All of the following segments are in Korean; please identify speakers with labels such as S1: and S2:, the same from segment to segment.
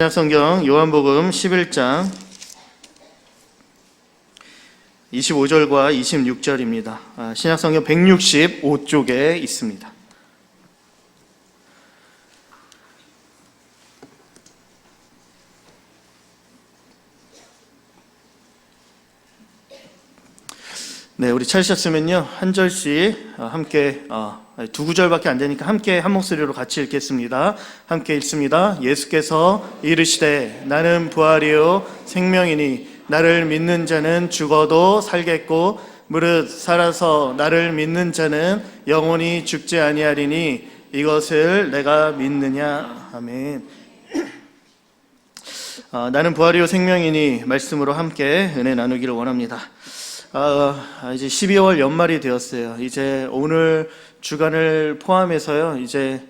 S1: 신약성경 요한복음 11장 25절과 26절입니다. 신약성경 165쪽에 있습니다. 네, 우리 찾으셨으면요 한 절씩 함께 두 구절밖에 안 되니까 함께 한 목소리로 같이 읽겠습니다. 함께 읽습니다. 예수께서 이르시되 나는 부활이요 생명이니 나를 믿는 자는 죽어도 살겠고 무릇 살아서 나를 믿는 자는 영원히 죽지 아니하리니 이것을 내가 믿느냐. 아멘. 나는 부활이요 생명이니 말씀으로 함께 은혜 나누기를 원합니다. 이제 12월 연말이 되었어요. 이제 오늘 주간을 포함해서요, 이제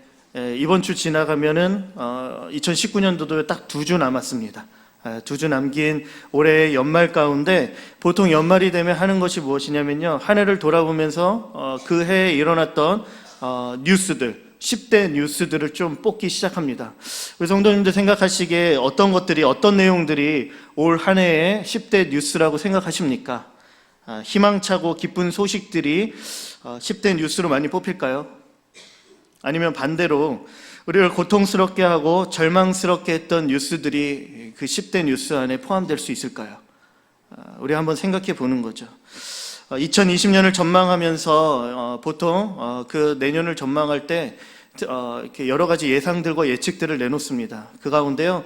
S1: 이번 주 지나가면은 2019년도도 딱 2주 남았습니다. 2주 남긴 올해의 연말 가운데 보통 연말이 되면 하는 것이 무엇이냐면요, 한 해를 돌아보면서 그 해에 일어났던 뉴스들, 10대 뉴스들을 좀 뽑기 시작합니다. 우리 성도님들 생각하시기에 어떤 것들이, 어떤 내용들이 올 한 해의 10대 뉴스라고 생각하십니까? 희망차고 기쁜 소식들이 10대 뉴스로 많이 뽑힐까요? 아니면 반대로 우리를 고통스럽게 하고 절망스럽게 했던 뉴스들이 그 10대 뉴스 안에 포함될 수 있을까요? 우리 한번 생각해 보는 거죠. 2020년을 전망하면서 보통 그 내년을 전망할 때 이렇게 여러 가지 예상들과 예측들을 내놓습니다. 그 가운데요,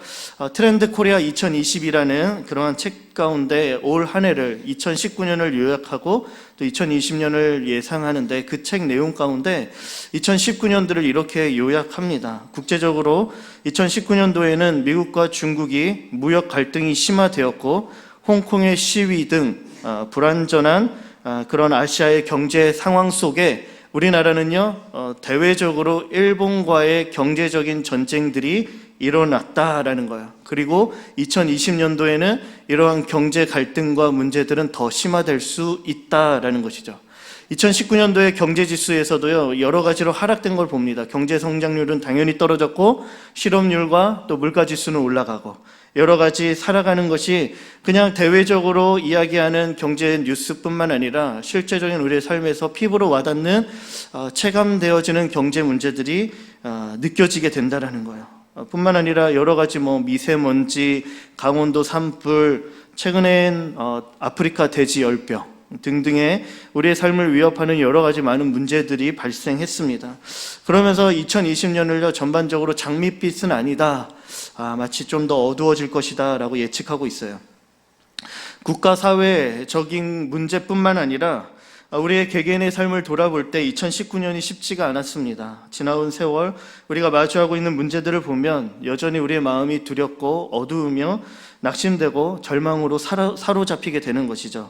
S1: 트렌드 코리아 2020이라는 그러한 책 가운데 올 한 해를 2019년을 요약하고 또 2020년을 예상하는데, 그 책 내용 가운데 2019년도를 이렇게 요약합니다. 국제적으로 2019년도에는 미국과 중국이 무역 갈등이 심화되었고 홍콩의 시위 등 불완전한 그런 아시아의 경제 상황 속에 우리나라는요, 대외적으로 일본과의 경제적인 전쟁들이 일어났다라는 거예요. 그리고 2020년도에는 이러한 경제 갈등과 문제들은 더 심화될 수 있다라는 것이죠. 2019년도의 경제지수에서도요, 여러 가지로 하락된 걸 봅니다. 경제 성장률은 당연히 떨어졌고 실업률과 또 물가지수는 올라가고, 여러 가지 살아가는 것이 그냥 대외적으로 이야기하는 경제 뉴스뿐만 아니라 실제적인 우리의 삶에서 피부로 와닿는 체감되어지는 경제 문제들이 느껴지게 된다는 거예요. 뿐만 아니라 여러 가지 미세먼지, 강원도 산불, 최근엔 아프리카 돼지 열병 등등의 우리의 삶을 위협하는 여러 가지 많은 문제들이 발생했습니다. 그러면서 2020년을요 전반적으로 장밋빛은 아니다, 마치 좀 더 어두워질 것이다 라고 예측하고 있어요. 국가 사회적인 문제뿐만 아니라 우리의 개개인의 삶을 돌아볼 때 2019년이 쉽지가 않았습니다. 지나온 세월 우리가 마주하고 있는 문제들을 보면 여전히 우리의 마음이 두렵고 어두우며 낙심되고 절망으로 사로잡히게 되는 것이죠.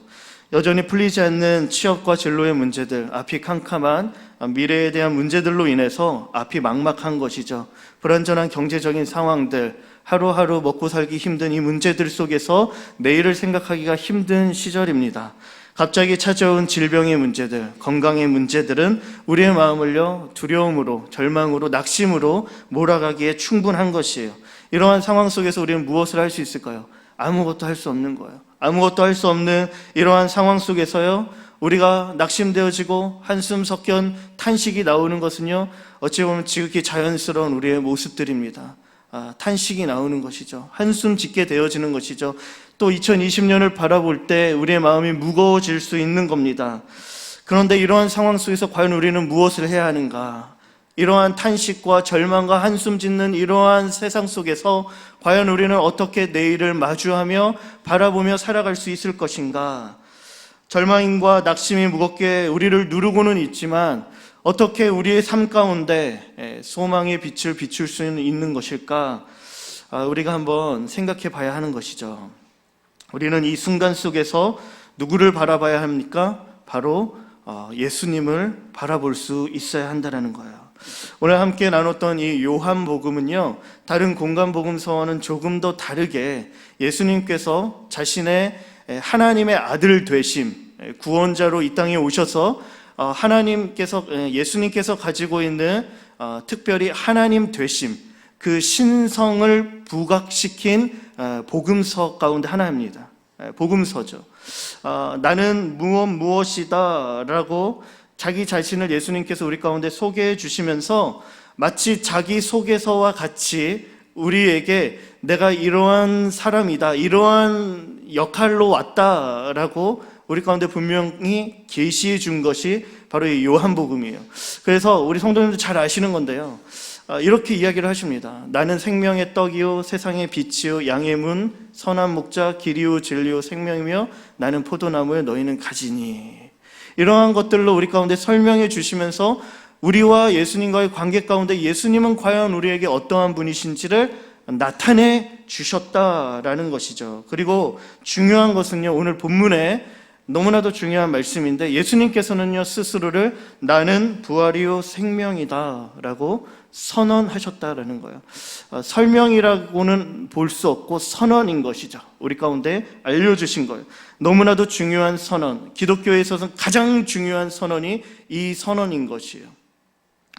S1: 여전히 풀리지 않는 취업과 진로의 문제들, 앞이 캄캄한 미래에 대한 문제들로 인해서 앞이 막막한 것이죠. 불완전한 경제적인 상황들, 하루하루 먹고 살기 힘든 이 문제들 속에서 내일을 생각하기가 힘든 시절입니다. 갑자기 찾아온 질병의 문제들, 건강의 문제들은 우리의 마음을요 두려움으로, 절망으로, 낙심으로 몰아가기에 충분한 것이에요. 이러한 상황 속에서 우리는 무엇을 할 수 있을까요? 아무것도 할 수 없는 거예요. 아무것도 할 수 없는 이러한 상황 속에서요, 우리가 낙심되어지고 한숨 섞연 탄식이 나오는 것은요, 어찌 보면 지극히 자연스러운 우리의 모습들입니다. 탄식이 나오는 것이죠. 한숨 짓게 되어지는 것이죠. 또 2020년을 바라볼 때 우리의 마음이 무거워질 수 있는 겁니다. 그런데 이러한 상황 속에서 과연 우리는 무엇을 해야 하는가? 이러한 탄식과 절망과 한숨 짓는 이러한 세상 속에서 과연 우리는 어떻게 내일을 마주하며 바라보며 살아갈 수 있을 것인가? 절망과 낙심이 무겁게 우리를 누르고는 있지만 어떻게 우리의 삶 가운데 소망의 빛을 비출 수 있는 것일까? 우리가 한번 생각해 봐야 하는 것이죠. 우리는 이 순간 속에서 누구를 바라봐야 합니까? 바로 예수님을 바라볼 수 있어야 한다는 거예요. 오늘 함께 나눴던 이 요한복음은요, 다른 공간복음서와는 조금 더 다르게 예수님께서 자신의 하나님의 아들 되심, 구원자로 이 땅에 오셔서 예수님께서 가지고 있는 특별히 하나님 되심, 그 신성을 부각시킨 복음서 가운데 하나입니다. 복음서죠. 나는 무엇이다 라고 자기 자신을 예수님께서 우리 가운데 소개해 주시면서 마치 자기 소개서와 같이 우리에게 내가 이러한 사람이다, 이러한 역할로 왔다라고 우리 가운데 분명히 계시해 준 것이 바로 이 요한복음이에요. 그래서 우리 성도님들 잘 아시는 건데요, 이렇게 이야기를 하십니다. 나는 생명의 떡이요 세상의 빛이요 양의 문 선한 목자 길이요 진리요 생명이며 나는 포도나무에 너희는 가지니. 이러한 것들로 우리 가운데 설명해 주시면서 우리와 예수님과의 관계 가운데 예수님은 과연 우리에게 어떠한 분이신지를 나타내 주셨다라는 것이죠. 그리고 중요한 것은요, 오늘 본문에 너무나도 중요한 말씀인데 예수님께서는요 스스로를 나는 부활이요 생명이다 라고 선언하셨다라는 거예요. 설명이라고는 볼 수 없고 선언인 것이죠. 우리 가운데 알려주신 거예요. 너무나도 중요한 선언, 기독교에 있어서 가장 중요한 선언이 이 선언인 것이에요.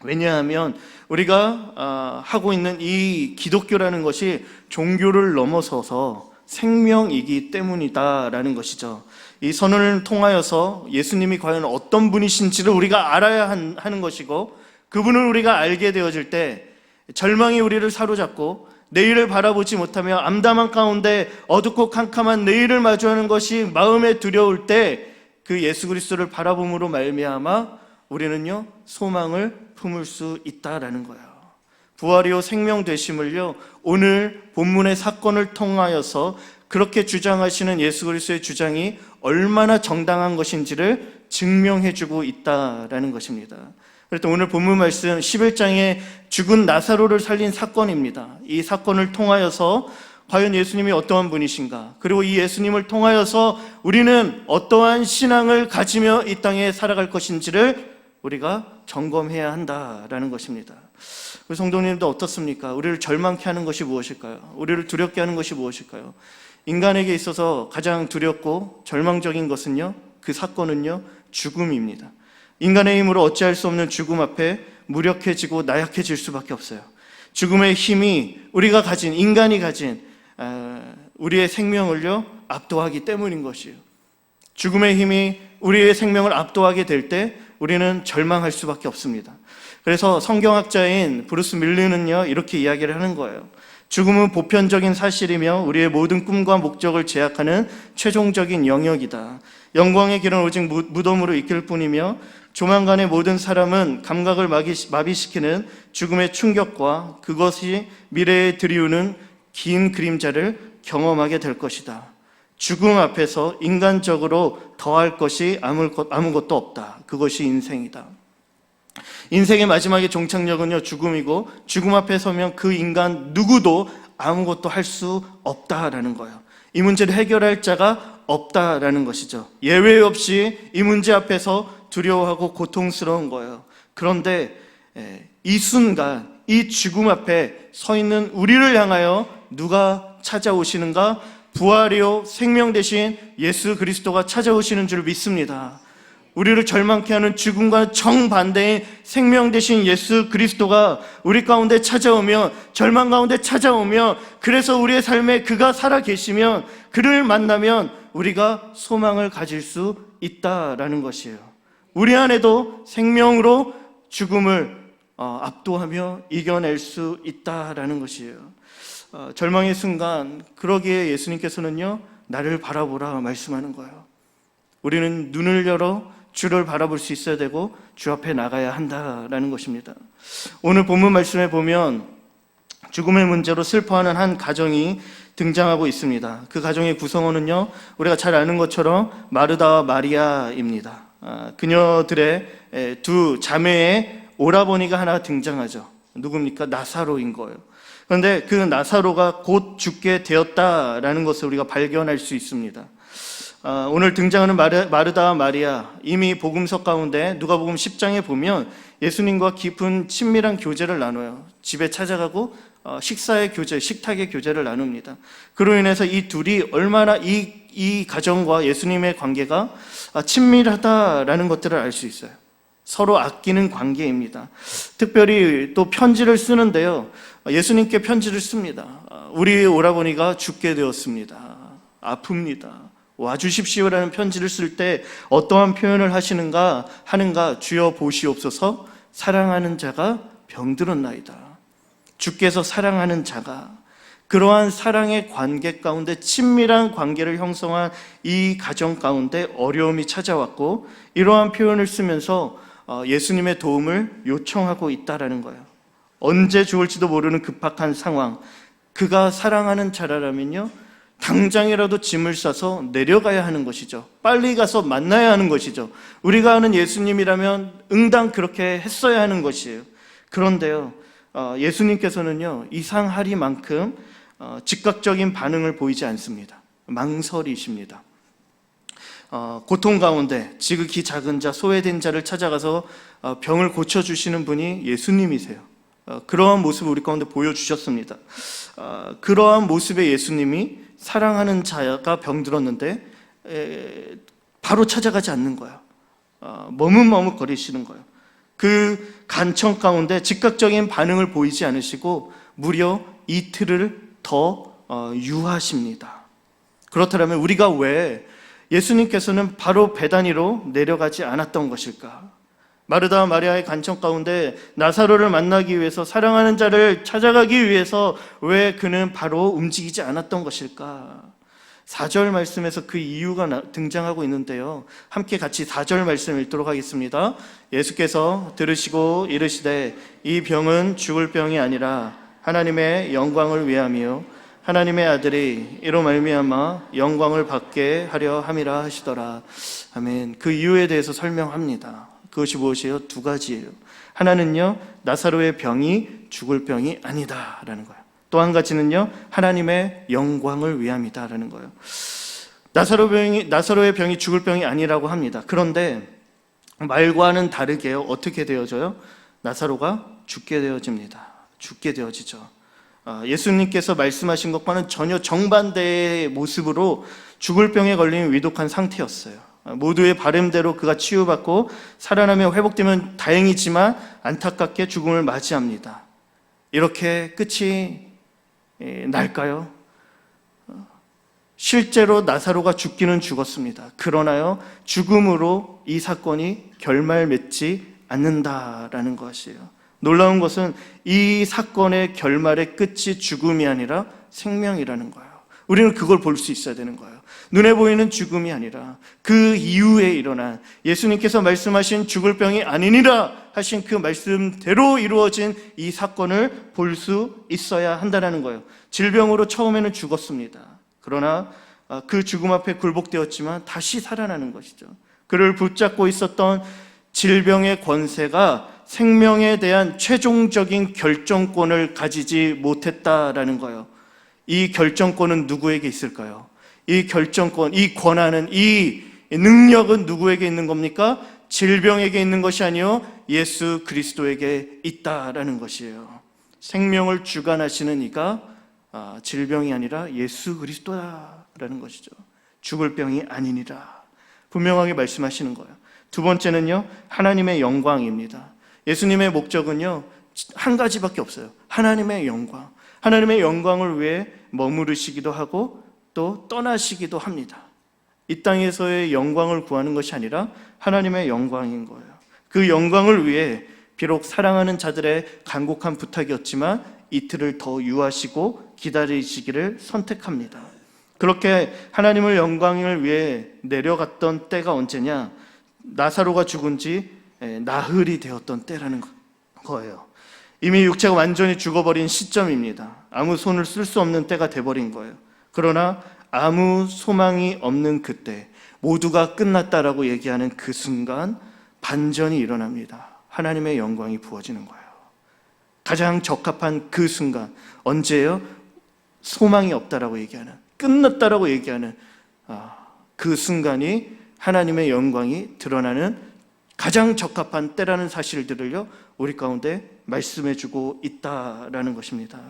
S1: 왜냐하면 우리가 하고 있는 이 기독교라는 것이 종교를 넘어서서 생명이기 때문이다라는 것이죠. 이 선언을 통하여서 예수님이 과연 어떤 분이신지를 우리가 알아야 하는 것이고, 그분을 우리가 알게 되어질 때 절망이 우리를 사로잡고 내일을 바라보지 못하며 암담한 가운데 어둡고 캄캄한 내일을 마주하는 것이 마음에 두려울 때 그 예수 그리스도를 바라봄으로 말미암아 우리는요 소망을 품을 수 있다라는 거예요. 부활이요 생명 되심을요 오늘 본문의 사건을 통하여서 그렇게 주장하시는 예수 그리스도의 주장이 얼마나 정당한 것인지를 증명해주고 있다라는 것입니다. 그래서 오늘 본문 말씀 11장에 죽은 나사로를 살린 사건입니다. 이 사건을 통하여서 과연 예수님이 어떠한 분이신가, 그리고 이 예수님을 통하여서 우리는 어떠한 신앙을 가지며 이 땅에 살아갈 것인지를 우리가 점검해야 한다라는 것입니다. 우리 성도님도 어떻습니까? 우리를 절망케 하는 것이 무엇일까요? 우리를 두렵게 하는 것이 무엇일까요? 인간에게 있어서 가장 두렵고 절망적인 것은요, 그 사건은요 죽음입니다. 인간의 힘으로 어찌할 수 없는 죽음 앞에 무력해지고 나약해질 수밖에 없어요. 죽음의 힘이 우리가 가진, 인간이 가진 우리의 생명을요 압도하기 때문인 것이에요. 죽음의 힘이 우리의 생명을 압도하게 될 때 우리는 절망할 수밖에 없습니다. 그래서 성경학자인 브루스 밀리는요 이렇게 이야기를 하는 거예요. 죽음은 보편적인 사실이며 우리의 모든 꿈과 목적을 제약하는 최종적인 영역이다. 영광의 길은 오직 무덤으로 이끌 뿐이며 조만간에 모든 사람은 감각을 마비시키는 죽음의 충격과 그것이 미래에 들이우는 긴 그림자를 경험하게 될 것이다. 죽음 앞에서 인간적으로 더할 것이 아무것도 없다. 그것이 인생이다. 인생의 마지막의 종착역은요 죽음이고, 죽음 앞에 서면 그 인간 누구도 아무것도 할 수 없다라는 거예요. 이 문제를 해결할 자가 없다라는 것이죠. 예외 없이 이 문제 앞에서 두려워하고 고통스러운 거예요. 그런데 이 순간 이 죽음 앞에 서 있는 우리를 향하여 누가 찾아오시는가? 부활이요 생명 되신 예수 그리스도가 찾아오시는 줄 믿습니다. 우리를 절망케 하는 죽음과 정반대의 생명 되신 예수 그리스도가 우리 가운데 찾아오며, 절망 가운데 찾아오며, 그래서 우리의 삶에 그가 살아 계시면, 그를 만나면 우리가 소망을 가질 수 있다라는 것이에요. 우리 안에도 생명으로 죽음을 압도하며 이겨낼 수 있다라는 것이에요. 절망의 순간, 그러기에 예수님께서는요 나를 바라보라 말씀하는 거예요. 우리는 눈을 열어 주를 바라볼 수 있어야 되고 주 앞에 나가야 한다라는 것입니다. 오늘 본문 말씀에 보면 죽음의 문제로 슬퍼하는 한 가정이 등장하고 있습니다. 그 가정의 구성원은요 우리가 잘 아는 것처럼 마르다와 마리아입니다. 그녀들의 두 자매의 오라버니가 하나 등장하죠. 누굽니까? 나사로인 거예요. 그런데 그 나사로가 곧 죽게 되었다라는 것을 우리가 발견할 수 있습니다. 오늘 등장하는 마르다와 마리아, 이미 복음서 가운데 누가복음 10장에 보면 예수님과 깊은 친밀한 교제를 나눠요. 집에 찾아가고 식사의 교제, 식탁의 교제를 나눕니다. 그로 인해서 이 둘이 얼마나 이 가정과 예수님의 관계가 친밀하다라는 것들을 알 수 있어요. 서로 아끼는 관계입니다. 특별히 또 편지를 쓰는데요, 예수님께 편지를 씁니다. 우리 오라버니가 죽게 되었습니다. 아픕니다. 와주십시오라는 편지를 쓸 때 어떠한 표현을 하는가 주여 보시옵소서. 사랑하는 자가 병들었나이다. 주께서 사랑하는 자가, 그러한 사랑의 관계 가운데 친밀한 관계를 형성한 이 가정 가운데 어려움이 찾아왔고, 이러한 표현을 쓰면서 예수님의 도움을 요청하고 있다라는 거예요. 언제 죽을지도 모르는 급박한 상황, 그가 사랑하는 자라면요 당장이라도 짐을 싸서 내려가야 하는 것이죠. 빨리 가서 만나야 하는 것이죠. 우리가 아는 예수님이라면 응당 그렇게 했어야 하는 것이에요. 그런데요, 예수님께서는요 이상하리만큼 즉각적인 반응을 보이지 않습니다. 망설이십니다. 고통 가운데 지극히 작은 자, 소외된 자를 찾아가서 병을 고쳐주시는 분이 예수님이세요. 그러한 모습을 우리 가운데 보여주셨습니다. 그러한 모습의 예수님이 사랑하는 자가 병들었는데 바로 찾아가지 않는 거예요. 머뭇머뭇거리시는 거예요. 그 간청 가운데 즉각적인 반응을 보이지 않으시고 무려 이틀을 더 유하십니다. 그렇다면 우리가 왜 예수님께서는 바로 베다니로 내려가지 않았던 것일까? 마르다와 마리아의 간청 가운데 나사로를 만나기 위해서, 사랑하는 자를 찾아가기 위해서 왜 그는 바로 움직이지 않았던 것일까? 4절 말씀에서 그 이유가 등장하고 있는데요, 함께 같이 4절 말씀 읽도록 하겠습니다. 예수께서 들으시고 이르시되 이 병은 죽을 병이 아니라 하나님의 영광을 위함이요 하나님의 아들이 이로 말미암아 영광을 받게 하려 함이라 하시더라. 아멘. 그 이유에 대해서 설명합니다. 그것이 무엇이에요? 두 가지예요. 하나는요, 나사로의 병이 죽을 병이 아니다라는 거예요. 또 한 가지는요, 하나님의 영광을 위함이다라는 거예요. 나사로의 병이 죽을 병이 아니라고 합니다. 그런데 말과는 다르게요, 어떻게 되어져요? 나사로가 죽게 되어집니다. 죽게 되어지죠. 예수님께서 말씀하신 것과는 전혀 정반대의 모습으로 죽을 병에 걸린 위독한 상태였어요. 모두의 바램대로 그가 치유받고 살아나며 회복되면 다행이지만 안타깝게 죽음을 맞이합니다. 이렇게 끝이 날까요? 실제로 나사로가 죽기는 죽었습니다. 그러나요, 죽음으로 이 사건이 결말 맺지 않는다라는 것이에요. 놀라운 것은 이 사건의 결말의 끝이 죽음이 아니라 생명이라는 거예요. 우리는 그걸 볼 수 있어야 되는 거예요. 눈에 보이는 죽음이 아니라 그 이후에 일어난, 예수님께서 말씀하신 죽을 병이 아니니라 하신 그 말씀대로 이루어진 이 사건을 볼 수 있어야 한다는 거예요. 질병으로 처음에는 죽었습니다. 그러나 그 죽음 앞에 굴복되었지만 다시 살아나는 것이죠. 그를 붙잡고 있었던 질병의 권세가 생명에 대한 최종적인 결정권을 가지지 못했다라는 거예요. 이 결정권은 누구에게 있을까요? 이 결정권, 이 권한은, 이 능력은 누구에게 있는 겁니까? 질병에게 있는 것이 아니요 예수 그리스도에게 있다라는 것이에요. 생명을 주관하시는 이가 질병이 아니라 예수 그리스도라는 것이죠. 죽을 병이 아니니라 분명하게 말씀하시는 거예요. 두 번째는요, 하나님의 영광입니다. 예수님의 목적은요 한 가지밖에 없어요. 하나님의 영광. 하나님의 영광을 위해 머무르시기도 하고 또 떠나시기도 합니다. 이 땅에서의 영광을 구하는 것이 아니라 하나님의 영광인 거예요. 그 영광을 위해 비록 사랑하는 자들의 간곡한 부탁이었지만 이틀을 더 유하시고 기다리시기를 선택합니다. 그렇게 하나님의 영광을 위해 내려갔던 때가 언제냐? 나사로가 죽은 지 나흘이 되었던 때라는 거예요. 이미 육체가 완전히 죽어버린 시점입니다. 아무 손을 쓸 수 없는 때가 돼버린 거예요. 그러나 아무 소망이 없는 그때, 모두가 끝났다라고 얘기하는 그 순간 반전이 일어납니다. 하나님의 영광이 부어지는 거예요. 가장 적합한 그 순간, 언제예요? 소망이 없다라고 얘기하는, 끝났다라고 얘기하는 그 순간이 하나님의 영광이 드러나는 가장 적합한 때라는 사실들을요 우리 가운데 말씀해주고 있다라는 것입니다.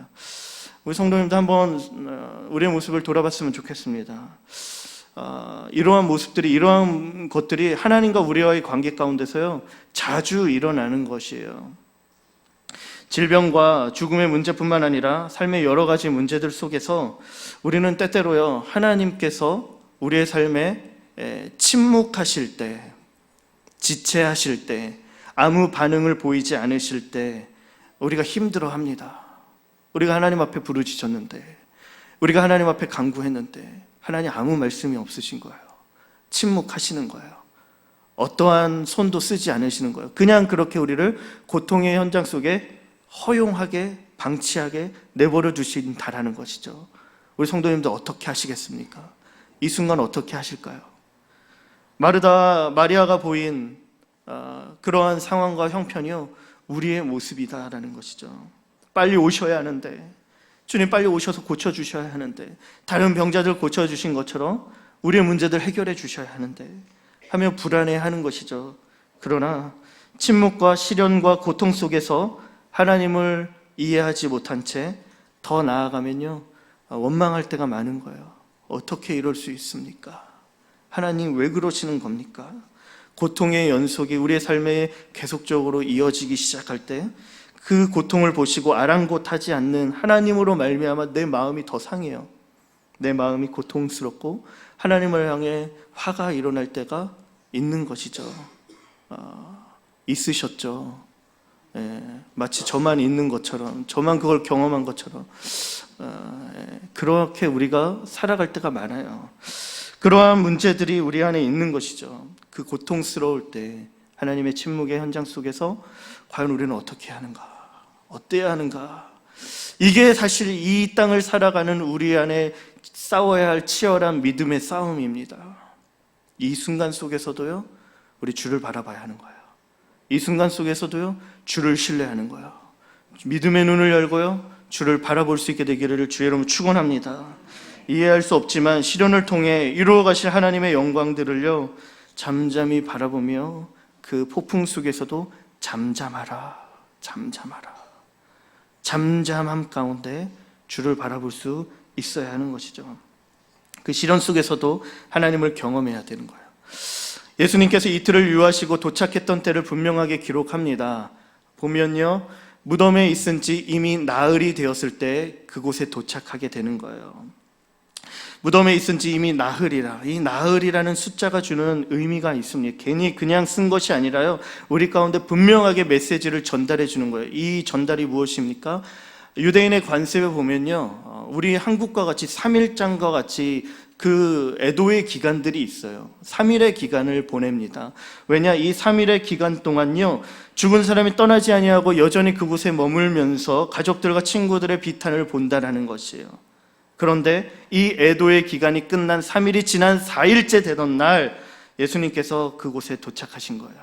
S1: 우리 성도님도 한번 우리의 모습을 돌아봤으면 좋겠습니다. 이러한 모습들이, 이러한 것들이 하나님과 우리와의 관계 가운데서요 자주 일어나는 것이에요. 질병과 죽음의 문제뿐만 아니라 삶의 여러 가지 문제들 속에서 우리는 때때로요, 하나님께서 우리의 삶에 침묵하실 때, 지체하실 때, 아무 반응을 보이지 않으실 때 우리가 힘들어합니다. 우리가 하나님 앞에 부르짖었는데, 우리가 하나님 앞에 간구했는데 하나님 아무 말씀이 없으신 거예요. 침묵하시는 거예요. 어떠한 손도 쓰지 않으시는 거예요. 그냥 그렇게 우리를 고통의 현장 속에 허용하게, 방치하게 내버려 두신다라는 것이죠. 우리 성도님들 어떻게 하시겠습니까? 이 순간 어떻게 하실까요? 마리아가 보인 그러한 상황과 형편이요, 우리의 모습이다라는 것이죠. 빨리 오셔야 하는데, 주님 빨리 오셔서 고쳐주셔야 하는데, 다른 병자들 고쳐주신 것처럼 우리의 문제들 해결해 주셔야 하는데 하며 불안해하는 것이죠. 그러나 침묵과 시련과 고통 속에서 하나님을 이해하지 못한 채 더 나아가면요, 원망할 때가 많은 거예요. 어떻게 이럴 수 있습니까? 하나님 왜 그러시는 겁니까? 고통의 연속이 우리의 삶에 계속적으로 이어지기 시작할 때 그 고통을 보시고 아랑곳하지 않는 하나님으로 말미암아 내 마음이 더 상해요. 내 마음이 고통스럽고 하나님을 향해 화가 일어날 때가 있는 것이죠. 있으셨죠. 마치 저만 있는 것처럼, 저만 그걸 경험한 것처럼 그렇게 우리가 살아갈 때가 많아요. 그러한 문제들이 우리 안에 있는 것이죠. 그 고통스러울 때 하나님의 침묵의 현장 속에서 과연 우리는 어떻게 하는가, 어때야 하는가, 이게 사실 이 땅을 살아가는 우리 안에 싸워야 할 치열한 믿음의 싸움입니다. 이 순간 속에서도요, 우리 주를 바라봐야 하는 거예요. 이 순간 속에서도요, 주를 신뢰하는 거예요. 믿음의 눈을 열고요, 주를 바라볼 수 있게 되기를 주의 이름으로 축원합니다. 이해할 수 없지만 시련을 통해 이루어 가실 하나님의 영광들을요, 잠잠히 바라보며 그 폭풍 속에서도 잠잠하라, 잠잠하라, 잠잠함 가운데 주를 바라볼 수 있어야 하는 것이죠. 그 시련 속에서도 하나님을 경험해야 되는 거예요. 예수님께서 이틀을 유하시고 도착했던 때를 분명하게 기록합니다. 보면요, 무덤에 있은 지 이미 나흘이 되었을 때 그곳에 도착하게 되는 거예요. 무덤에 있은 지 이미 나흘이라, 이 나흘이라는 숫자가 주는 의미가 있습니다. 괜히 그냥 쓴 것이 아니라요, 우리 가운데 분명하게 메시지를 전달해 주는 거예요. 이 전달이 무엇입니까? 유대인의 관습에 보면요, 우리 한국과 같이 3일장과 같이 그 애도의 기간들이 있어요. 3일의 기간을 보냅니다. 왜냐, 이 3일의 기간 동안요, 죽은 사람이 떠나지 아니하고 여전히 그곳에 머물면서 가족들과 친구들의 비탄을 본다라는 것이에요. 그런데 이 애도의 기간이 끝난 3일이 지난 4일째 되던 날 예수님께서 그곳에 도착하신 거예요.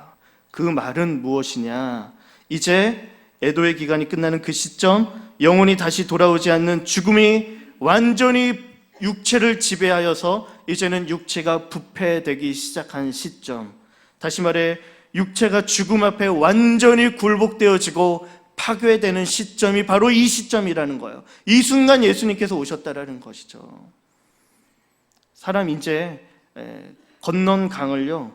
S1: 그 말은 무엇이냐, 이제 애도의 기간이 끝나는 그 시점, 영혼이 다시 돌아오지 않는 죽음이 완전히 육체를 지배하여서 이제는 육체가 부패되기 시작한 시점, 다시 말해 육체가 죽음 앞에 완전히 굴복되어지고 파괴되는 시점이 바로 이 시점이라는 거예요. 이 순간 예수님께서 오셨다라는 것이죠. 사람 이제 건넌 강을요,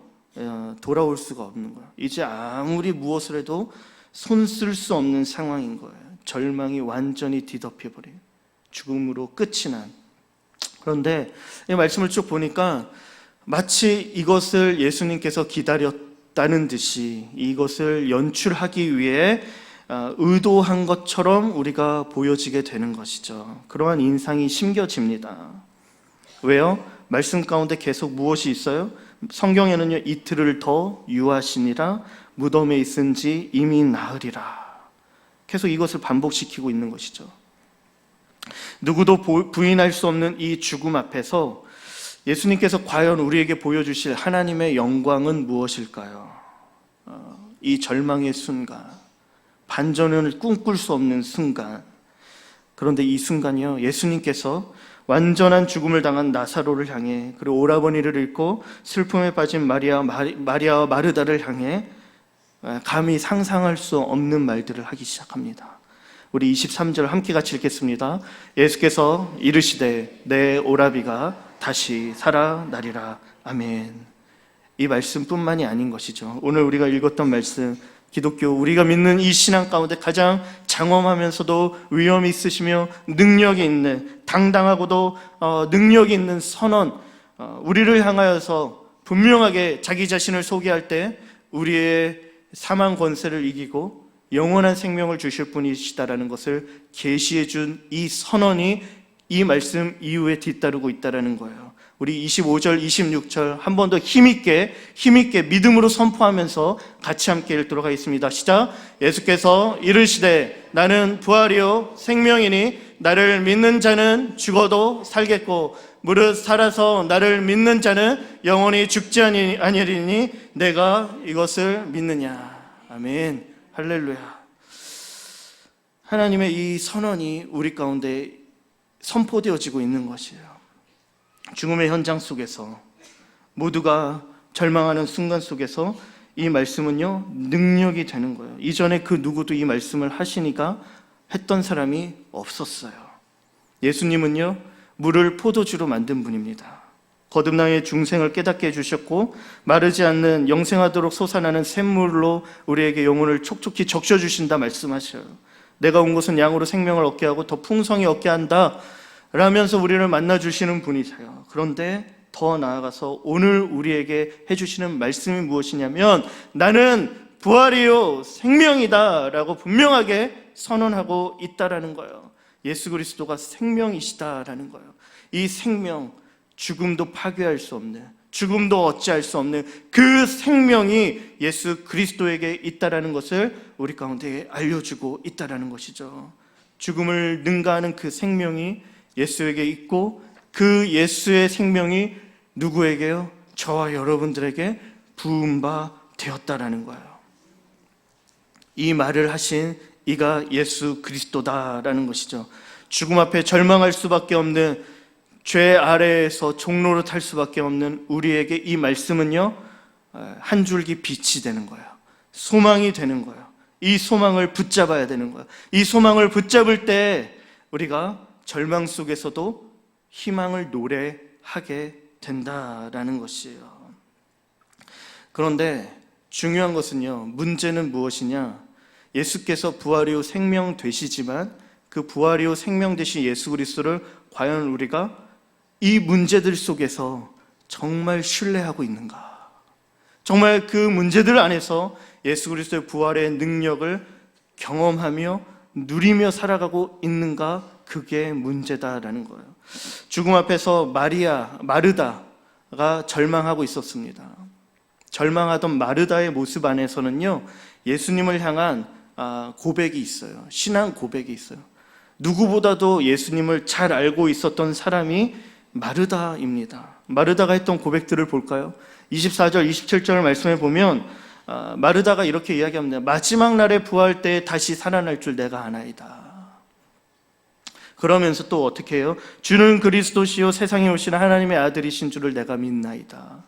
S1: 돌아올 수가 없는 거예요. 이제 아무리 무엇을 해도 손 쓸 수 없는 상황인 거예요. 절망이 완전히 뒤덮여버려요. 죽음으로 끝이 난. 그런데 이 말씀을 쭉 보니까 마치 이것을 예수님께서 기다렸다는 듯이 이것을 연출하기 위해 의도한 것처럼 우리가 보여지게 되는 것이죠. 그러한 인상이 심겨집니다. 왜요? 말씀 가운데 계속 무엇이 있어요? 성경에는요, 이틀을 더 유하시니라, 무덤에 있은 지 이미 나흘이라, 계속 이것을 반복시키고 있는 것이죠. 누구도 부인할 수 없는 이 죽음 앞에서 예수님께서 과연 우리에게 보여주실 하나님의 영광은 무엇일까요? 이 절망의 순간, 반전을 꿈꿀 수 없는 순간, 그런데 이 순간이요, 예수님께서 완전한 죽음을 당한 나사로를 향해, 그리고 오라버니를 잃고 슬픔에 빠진 마리아와 마르다를 향해 감히 상상할 수 없는 말들을 하기 시작합니다. 우리 23절 함께 같이 읽겠습니다. 예수께서 이르시되 내 오라비가 다시 살아나리라. 아멘. 이 말씀뿐만이 아닌 것이죠. 오늘 우리가 읽었던 말씀, 기독교, 우리가 믿는 이 신앙 가운데 가장 장엄하면서도 위험이 있으시며 능력이 있는, 당당하고도 능력이 있는 선언, 우리를 향하여서 분명하게 자기 자신을 소개할 때 우리의 사망 권세를 이기고 영원한 생명을 주실 분이시다라는 것을 계시해 준 이 선언이 이 말씀 이후에 뒤따르고 있다라는 거예요. 우리 25절, 26절 한 번 더 힘있게 믿음으로 선포하면서 같이 함께 읽도록 하겠습니다. 시작. 예수께서 이르시되 나는 부활이요 생명이니 나를 믿는 자는 죽어도 살겠고 무릇 살아서 나를 믿는 자는 영원히 죽지 아니하리니 내가 이것을 믿느냐. 아멘. 할렐루야. 하나님의 이 선언이 우리 가운데 선포되어지고 있는 것이에요. 죽음의 현장 속에서, 모두가 절망하는 순간 속에서 이 말씀은요 능력이 되는 거예요. 이전에 그 누구도 이 말씀을 하시니까 했던 사람이 없었어요. 예수님은요 물을 포도주로 만든 분입니다. 거듭남의 중생을 깨닫게 해주셨고 마르지 않는 영생하도록 솟아나는 샘물로 우리에게 영혼을 촉촉히 적셔주신다 말씀하셔요. 내가 온 것은 양으로 생명을 얻게 하고 더 풍성히 얻게 한다 라면서 우리를 만나주시는 분이세요. 그런데 더 나아가서 오늘 우리에게 해주시는 말씀이 무엇이냐면 나는 부활이요 생명이다 라고 분명하게 선언하고 있다라는 거예요. 예수 그리스도가 생명이시다라는 거예요. 이 생명, 죽음도 파괴할 수 없는, 죽음도 어찌할 수 없는 그 생명이 예수 그리스도에게 있다라는 것을 우리 가운데 알려주고 있다라는 것이죠. 죽음을 능가하는 그 생명이 예수에게 있고 그 예수의 생명이 누구에게요? 저와 여러분들에게 부은 바 되었다라는 거예요. 이 말을 하신 이가 예수 그리스도다라는 것이죠. 죽음 앞에 절망할 수밖에 없는, 죄 아래에서 종로로 탈 수밖에 없는 우리에게 이 말씀은요 한 줄기 빛이 되는 거예요. 소망이 되는 거예요. 이 소망을 붙잡아야 되는 거예요. 이 소망을 붙잡을 때 우리가 절망 속에서도 희망을 노래하게 된다라는 것이에요. 그런데 중요한 것은요, 문제는 무엇이냐? 예수께서 부활이요 생명 되시지만 그 부활이요 생명 되신 예수 그리스도를 과연 우리가 이 문제들 속에서 정말 신뢰하고 있는가? 정말 그 문제들 안에서 예수 그리스도의 부활의 능력을 경험하며 누리며 살아가고 있는가? 그게 문제다라는 거예요. 죽음 앞에서 마르다가 절망하고 있었습니다. 절망하던 마르다의 모습 안에서는요 예수님을 향한 고백이 있어요. 신앙 고백이 있어요. 누구보다도 예수님을 잘 알고 있었던 사람이 마르다입니다. 마르다가 했던 고백들을 볼까요? 24절, 27절 말씀에 보면 마르다가 이렇게 이야기합니다. 마지막 날에 부활 때에 다시 살아날 줄 내가 아나이다. 그러면서 또 어떻게 해요? 주는 그리스도시요 세상에 오신 하나님의 아들이신 줄을 내가 믿나이다.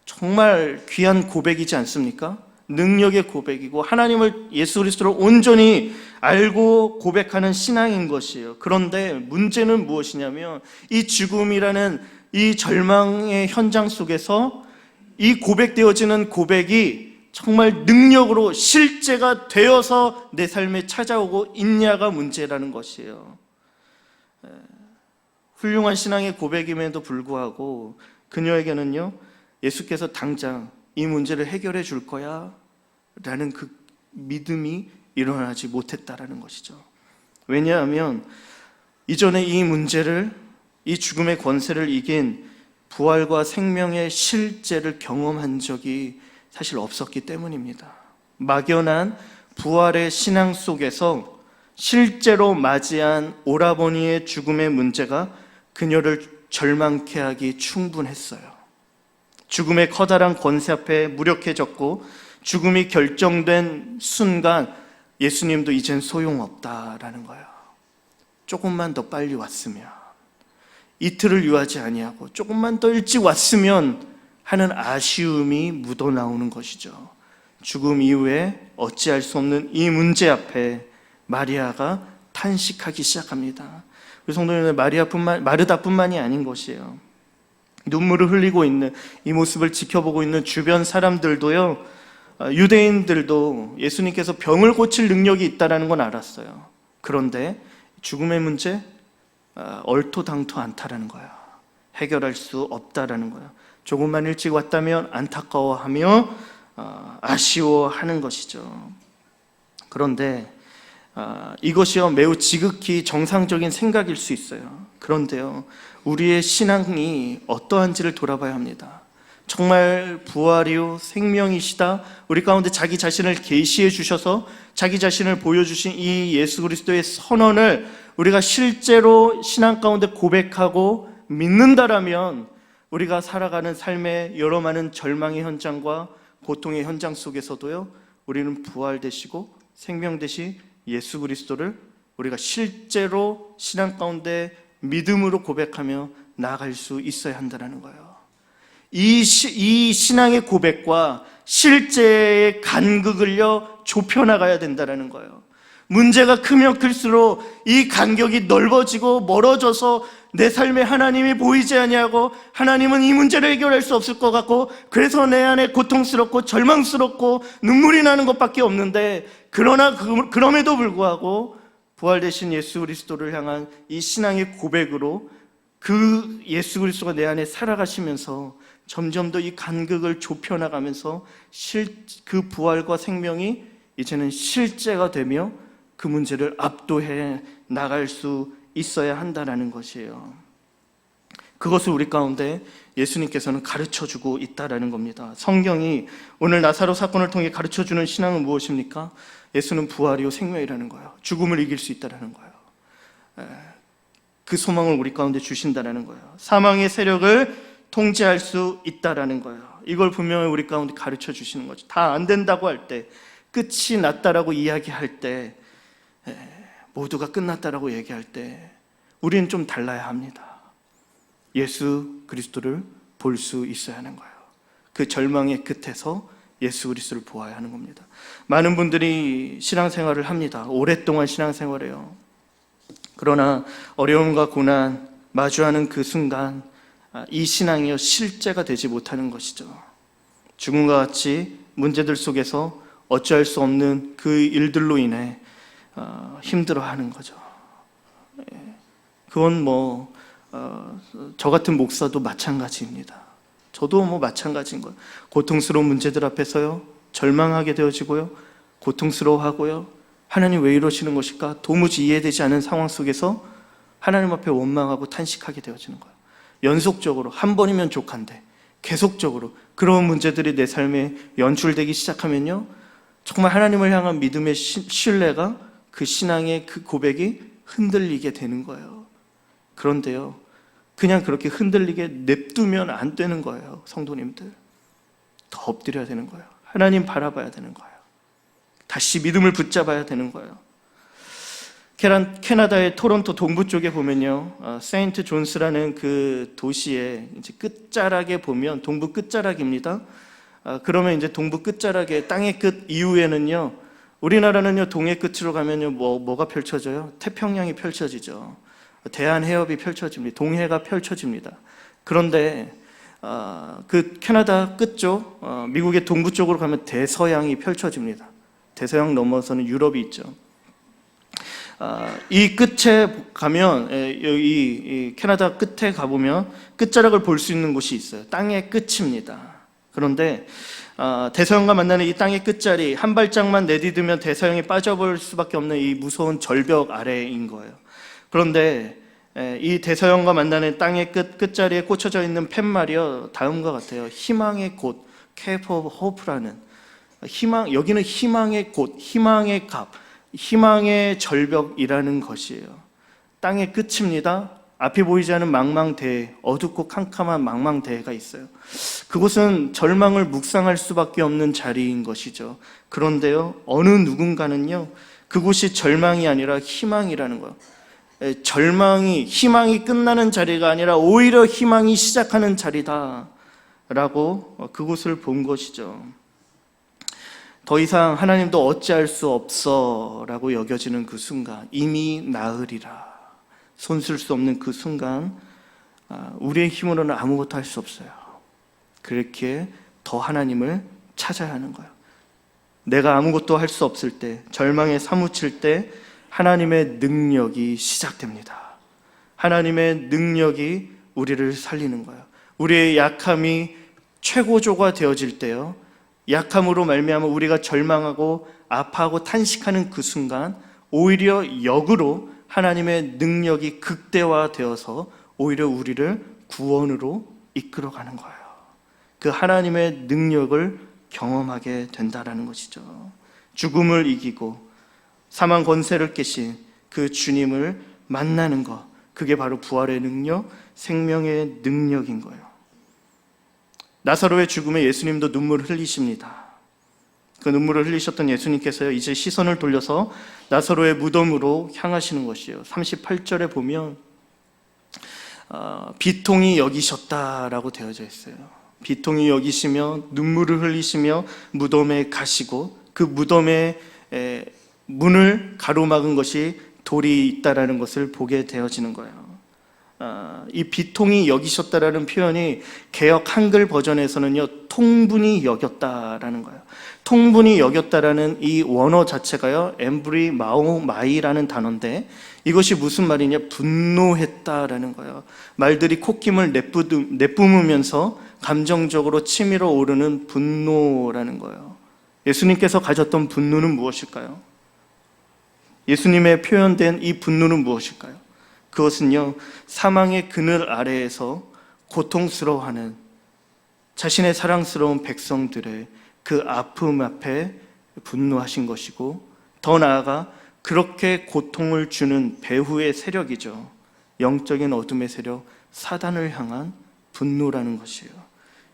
S1: 정말 귀한 고백이지 않습니까? 능력의 고백이고 하나님을, 예수 그리스도를 온전히 알고 고백하는 신앙인 것이에요. 그런데 문제는 무엇이냐면 이 죽음이라는 이 절망의 현장 속에서 이 고백되어지는 고백이 정말 능력으로 실제가 되어서 내 삶에 찾아오고 있냐가 문제라는 것이에요. 훌륭한 신앙의 고백임에도 불구하고 그녀에게는요 예수께서 당장 이 문제를 해결해 줄 거야 라는 그 믿음이 일어나지 못했다라는 것이죠. 왜냐하면 이전에 이 문제를, 이 죽음의 권세를 이긴 부활과 생명의 실제를 경험한 적이 사실 없었기 때문입니다. 막연한 부활의 신앙 속에서 실제로 맞이한 오라버니의 죽음의 문제가 그녀를 절망케 하기 충분했어요. 죽음의 커다란 권세 앞에 무력해졌고 죽음이 결정된 순간 예수님도 이젠 소용없다라는 거예요. 조금만 더 빨리 왔으면, 이틀을 유하지 아니하고 조금만 더 일찍 왔으면 하는 아쉬움이 묻어나오는 것이죠. 죽음 이후에 어찌할 수 없는 이 문제 앞에 마리아가 탄식하기 시작합니다. 우리 성도님들, 마르다뿐만이 아닌 것이에요. 눈물을 흘리고 있는 이 모습을 지켜보고 있는 주변 사람들도요 유대인들도 예수님께서 병을 고칠 능력이 있다는 건 알았어요. 그런데 죽음의 문제 얼토당토 않다라는 거예요. 해결할 수 없다라는 거예요. 조금만 일찍 왔다면 안타까워하며 아쉬워하는 것이죠. 그런데 이것이요 매우 지극히 정상적인 생각일 수 있어요. 그런데요 우리의 신앙이 어떠한지를 돌아봐야 합니다. 정말 부활이요 생명이시다, 우리 가운데 자기 자신을 계시해 주셔서 자기 자신을 보여주신 이 예수 그리스도의 선언을 우리가 실제로 신앙 가운데 고백하고 믿는다라면 우리가 살아가는 삶의 여러 많은 절망의 현장과 고통의 현장 속에서도요 우리는 부활되시고 생명되신 예수 그리스도를 우리가 실제로 신앙 가운데 믿음으로 고백하며 나아갈 수 있어야 한다는 거예요. 이 신앙의 고백과 실제의 간극을요 좁혀나가야 된다는 거예요. 문제가 크면 클수록 이 간격이 넓어지고 멀어져서 내 삶에 하나님이 보이지 아니하고 하나님은 이 문제를 해결할 수 없을 것 같고 그래서 내 안에 고통스럽고 절망스럽고 눈물이 나는 것밖에 없는데, 그러나 그럼에도 불구하고 부활되신 예수 그리스도를 향한 이 신앙의 고백으로 그 예수 그리스도가 내 안에 살아가시면서 점점 더 이 간극을 좁혀나가면서 그 부활과 생명이 이제는 실제가 되며 그 문제를 압도해 나갈 수 있어야 한다는 것이에요. 그것을 우리 가운데 예수님께서는 가르쳐주고 있다는 겁니다. 성경이 오늘 나사로 사건을 통해 가르쳐주는 신앙은 무엇입니까? 예수는 부활이요 생명이라는 거예요. 죽음을 이길 수 있다는 거예요. 그 소망을 우리 가운데 주신다는 거예요. 사망의 세력을 통제할 수 있다는 거예요. 이걸 분명히 우리 가운데 가르쳐 주시는 거죠. 다 안 된다고 할 때, 끝이 났다라고 이야기할 때, 모두가 끝났다라고 얘기할 때 우리는 좀 달라야 합니다. 예수 그리스도를 볼 수 있어야 하는 거예요. 그 절망의 끝에서 예수 그리스도를 보아야 하는 겁니다. 많은 분들이 신앙생활을 합니다. 오랫동안 신앙생활해요. 그러나 어려움과 고난 마주하는 그 순간 이 신앙이요 실제가 되지 못하는 것이죠. 죽음과 같이 문제들 속에서 어찌할 수 없는 그 일들로 인해 힘들어하는 거죠. 그건 저 같은 목사도 마찬가지입니다. 저도 마찬가지인 거예요. 고통스러운 문제들 앞에서요 절망하게 되어지고요, 고통스러워하고요, 하나님 왜 이러시는 것일까 도무지 이해되지 않은 상황 속에서 하나님 앞에 원망하고 탄식하게 되어지는 거예요. 연속적으로, 한 번이면 족한데 계속적으로 그런 문제들이 내 삶에 연출되기 시작하면요 정말 하나님을 향한 믿음의 신뢰가, 그 신앙의 그 고백이 흔들리게 되는 거예요. 그런데요 그냥 그렇게 흔들리게 냅두면 안 되는 거예요. 성도님들, 더 엎드려야 되는 거예요. 하나님 바라봐야 되는 거예요. 다시 믿음을 붙잡아야 되는 거예요. 캐나다의 토론토 동부 쪽에 보면요 세인트 존스라는 그 도시의 이제 끝자락에 보면, 동부 끝자락입니다. 그러면 이제 동부 끝자락에 땅의 끝 이후에는요 우리나라는요 동해 끝으로 가면요 뭐가 펼쳐져요? 태평양이 펼쳐지죠. 대한해협이 펼쳐집니다. 동해가 펼쳐집니다. 그런데 그 캐나다 끝쪽, 미국의 동부 쪽으로 가면 대서양이 펼쳐집니다. 대서양 넘어서는 유럽이 있죠. 이 끝에 가면, 이 캐나다 끝에 가보면 끝자락을 볼 수 있는 곳이 있어요. 땅의 끝입니다. 그런데 대서양과 만나는 이 땅의 끝자리, 한 발짝만 내디디면 대서양에 빠져볼 수밖에 없는 이 무서운 절벽 아래인 거예요. 그런데 이 대서양과 만나는 땅의 끝자리에 꽂혀져 있는 팻말이요 다음과 같아요. 희망의 곳, Cape of Hope라는 여기는 희망의 곳, 희망의 갑, 희망의 절벽이라는 것이에요. 땅의 끝입니다. 앞이 보이지 않은 망망대해, 어둡고 캄캄한 망망대해가 있어요. 그곳은 절망을 묵상할 수밖에 없는 자리인 것이죠. 그런데요 어느 누군가는요 그곳이 절망이 아니라 희망이라는 거예요. 희망이 끝나는 자리가 아니라 오히려 희망이 시작하는 자리다라고 그곳을 본 것이죠. 더 이상 하나님도 어찌할 수 없어 라고 여겨지는 그 순간, 이미 나으리라 손쓸 수 없는 그 순간, 우리의 힘으로는 아무것도 할 수 없어요. 그렇게 더 하나님을 찾아야 하는 거예요. 내가 아무것도 할 수 없을 때, 절망에 사무칠 때 하나님의 능력이 시작됩니다. 하나님의 능력이 우리를 살리는 거예요. 우리의 약함이 최고조가 되어질 때요, 약함으로 말미암아 우리가 절망하고 아파하고 탄식하는 그 순간 오히려 역으로 하나님의 능력이 극대화되어서 오히려 우리를 구원으로 이끌어가는 거예요. 그 하나님의 능력을 경험하게 된다라는 것이죠. 죽음을 이기고 사망 권세를 깨신 그 주님을 만나는 것, 그게 바로 부활의 능력, 생명의 능력인 거예요. 나사로의 죽음에 예수님도 눈물을 흘리십니다. 그 눈물을 흘리셨던 예수님께서요, 이제 시선을 돌려서 나사로의 무덤으로 향하시는 것이에요. 38절에 보면 비통히 여기셨다라고 되어져 있어요. 비통히 여기시며 눈물을 흘리시며 무덤에 가시고, 그 무덤의 문을 가로막은 것이 돌이 있다라는 것을 보게 되어지는 거예요. 이 비통히 여기셨다라는 표현이 개역 한글 버전에서는요, 통분히 여겼다라는 거예요. 통분히 여겼다라는 이 원어 자체가요, 엠브리 마오 마이라는 단어인데, 이것이 무슨 말이냐, 분노했다라는 거예요. 말들이 콧김을 내뿜으면서 감정적으로 치밀어 오르는 분노라는 거예요. 예수님께서 가졌던 분노는 무엇일까요? 예수님의 표현된 이 분노는 무엇일까요? 그것은요, 사망의 그늘 아래에서 고통스러워하는 자신의 사랑스러운 백성들의 그 아픔 앞에 분노하신 것이고, 더 나아가 그렇게 고통을 주는 배후의 세력이죠, 영적인 어둠의 세력 사단을 향한 분노라는 것이에요.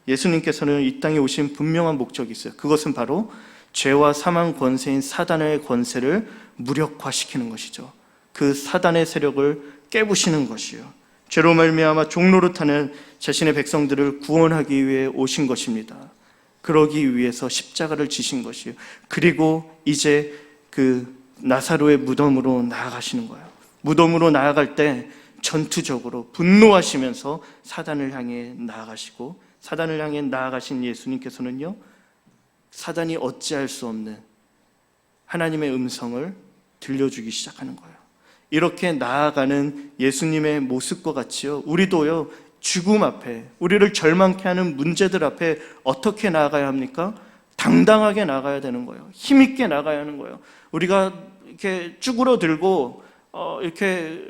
S1: 예수님께서는 이 땅에 오신 분명한 목적이 있어요. 그것은 바로 죄와 사망 권세인 사단의 권세를 무력화시키는 것이죠. 그 사단의 세력을 깨부시는 것이요, 죄로 말미암아 종노릇하는 자신의 백성들을 구원하기 위해 오신 것입니다. 그러기 위해서 십자가를 지신 것이요, 그리고 이제 그 나사로의 무덤으로 나아가시는 거예요. 무덤으로 나아갈 때 전투적으로 분노하시면서 사단을 향해 나아가시고, 사단을 향해 나아가신 예수님께서는요, 사단이 어찌할 수 없는 하나님의 음성을 들려주기 시작하는 거예요. 이렇게 나아가는 예수님의 모습과 같이요, 우리도요, 죽음 앞에, 우리를 절망케 하는 문제들 앞에 어떻게 나아가야 합니까? 당당하게 나가야 되는 거예요. 힘있게 나가야 하는 거예요. 우리가 이렇게 쭈그러들고 이렇게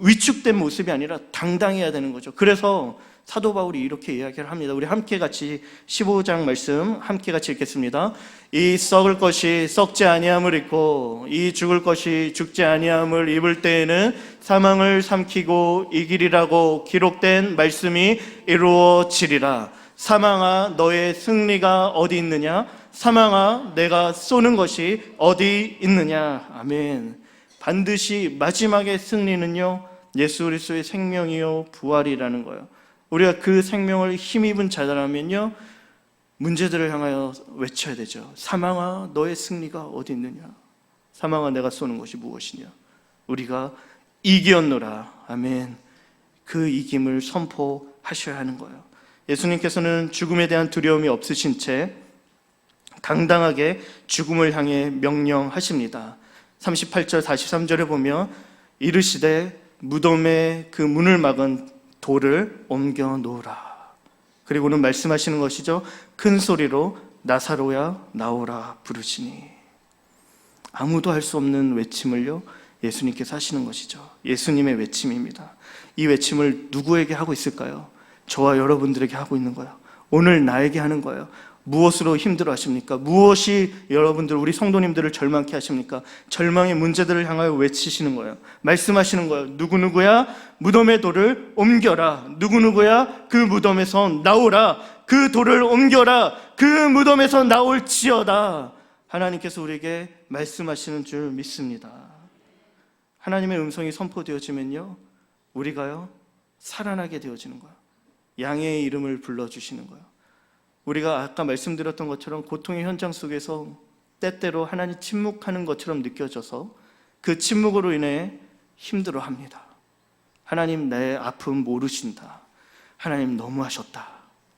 S1: 위축된 모습이 아니라 당당해야 되는 거죠. 그래서 사도 바울이 이렇게 이야기를 합니다. 우리 함께 같이 15장 말씀 함께 같이 읽겠습니다. 이 썩을 것이 썩지 아니함을 입고 이 죽을 것이 죽지 아니함을 입을 때에는 사망을 삼키고 이기리라고 기록된 말씀이 이루어지리라. 사망아, 너의 승리가 어디 있느냐? 사망아, 내가 쏘는 것이 어디 있느냐? 아멘. 반드시 마지막의 승리는요, 예수 그리스도의 생명이요 부활이라는 거예요. 우리가 그 생명을 힘입은 자라면요, 문제들을 향하여 외쳐야 되죠. 사망아, 너의 승리가 어디 있느냐? 사망아, 내가 쏘는 것이 무엇이냐? 우리가 이기었노라. 아멘. 그 이김을 선포하셔야 하는 거예요. 예수님께서는 죽음에 대한 두려움이 없으신 채 당당하게 죽음을 향해 명령하십니다. 38절 43절에 보면 이르시되 무덤의 그 문을 막은 돌을 옮겨 놓으라. 그리고는 말씀하시는 것이죠. 큰 소리로 나사로야 나오라 부르시니. 아무도 할 수 없는 외침을요, 예수님께서 하시는 것이죠. 예수님의 외침입니다. 이 외침을 누구에게 하고 있을까요? 저와 여러분들에게 하고 있는 거예요. 오늘 나에게 하는 거예요. 무엇으로 힘들어 하십니까? 무엇이 여러분들, 우리 성도님들을 절망케 하십니까? 절망의 문제들을 향하여 외치시는 거예요. 말씀하시는 거예요. 누구누구야 무덤의 돌을 옮겨라. 누구누구야 그 무덤에서 나오라. 그 돌을 옮겨라. 그 무덤에서 나올지어다. 하나님께서 우리에게 말씀하시는 줄 믿습니다. 하나님의 음성이 선포되어지면요, 우리가요 살아나게 되어지는 거예요. 양의 이름을 불러주시는 거예요. 우리가 아까 말씀드렸던 것처럼 고통의 현장 속에서 때때로 하나님 침묵하는 것처럼 느껴져서 그 침묵으로 인해 힘들어합니다. 하나님, 내 아픔 모르신다. 하나님, 너무하셨다.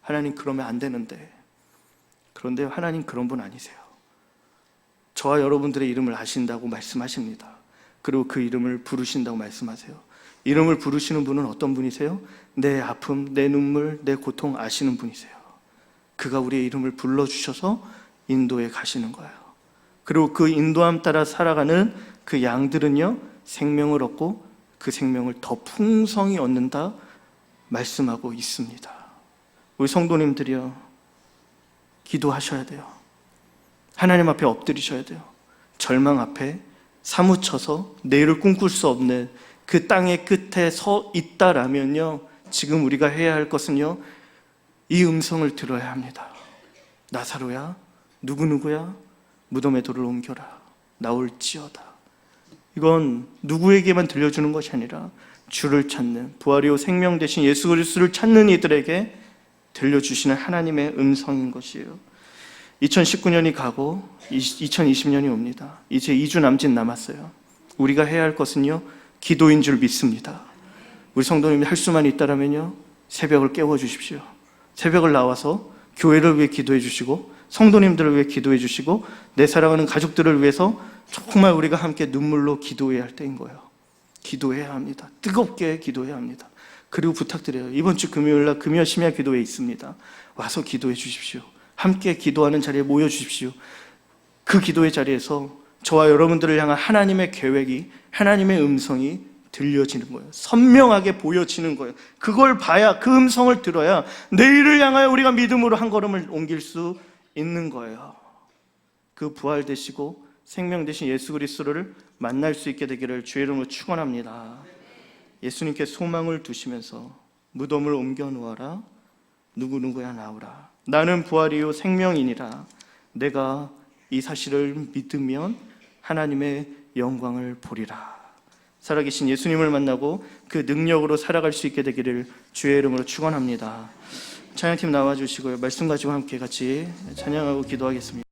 S1: 하나님, 그러면 안 되는데. 그런데 하나님 그런 분 아니세요. 저와 여러분들의 이름을 아신다고 말씀하십니다. 그리고 그 이름을 부르신다고 말씀하세요. 이름을 부르시는 분은 어떤 분이세요? 내 아픔, 내 눈물, 내 고통 아시는 분이세요. 그가 우리의 이름을 불러주셔서 인도에 가시는 거예요. 그리고 그 인도함 따라 살아가는 그 양들은요, 생명을 얻고 그 생명을 더 풍성히 얻는다 말씀하고 있습니다. 우리 성도님들이요, 기도하셔야 돼요. 하나님 앞에 엎드리셔야 돼요. 절망 앞에 사무쳐서 내일을 꿈꿀 수 없는 그 땅의 끝에 서 있다라면요, 지금 우리가 해야 할 것은요, 이 음성을 들어야 합니다. 나사로야, 누구누구야, 무덤에 돌을 옮겨라, 나올지어다. 이건 누구에게만 들려주는 것이 아니라 주를 찾는, 부활이요 생명 되신 예수 그리스도를 찾는 이들에게 들려주시는 하나님의 음성인 것이에요. 2019년이 가고 2020년이 옵니다. 이제 2주 남짓 남았어요. 우리가 해야 할 것은요, 기도인 줄 믿습니다. 우리 성도님이 할 수만 있다면요, 새벽을 깨워주십시오. 새벽을 나와서 교회를 위해 기도해 주시고, 성도님들을 위해 기도해 주시고, 내 사랑하는 가족들을 위해서 정말 우리가 함께 눈물로 기도해야 할 때인 거예요. 기도해야 합니다. 뜨겁게 기도해야 합니다. 그리고 부탁드려요. 이번 주 금요일날 금요 심야 기도회 있습니다. 와서 기도해 주십시오. 함께 기도하는 자리에 모여 주십시오. 그 기도의 자리에서 저와 여러분들을 향한 하나님의 계획이, 하나님의 음성이 들려지는 거예요. 선명하게 보여지는 거예요. 그걸 봐야, 그 음성을 들어야 내일을 향하여 우리가 믿음으로 한 걸음을 옮길 수 있는 거예요. 그 부활 되시고 생명 되신 예수 그리스도를 만날 수 있게 되기를 주의 이름으로 축원합니다. 예수님께 소망을 두시면서 무덤을 옮겨 놓아라, 누구누구야 나오라, 나는 부활이요 생명이니라. 내가 이 사실을 믿으면 하나님의 영광을 보리라. 살아계신 예수님을 만나고 그 능력으로 살아갈 수 있게 되기를 주의 이름으로 축원합니다. 찬양팀 나와주시고요, 말씀 가지고 함께 같이 찬양하고 기도하겠습니다.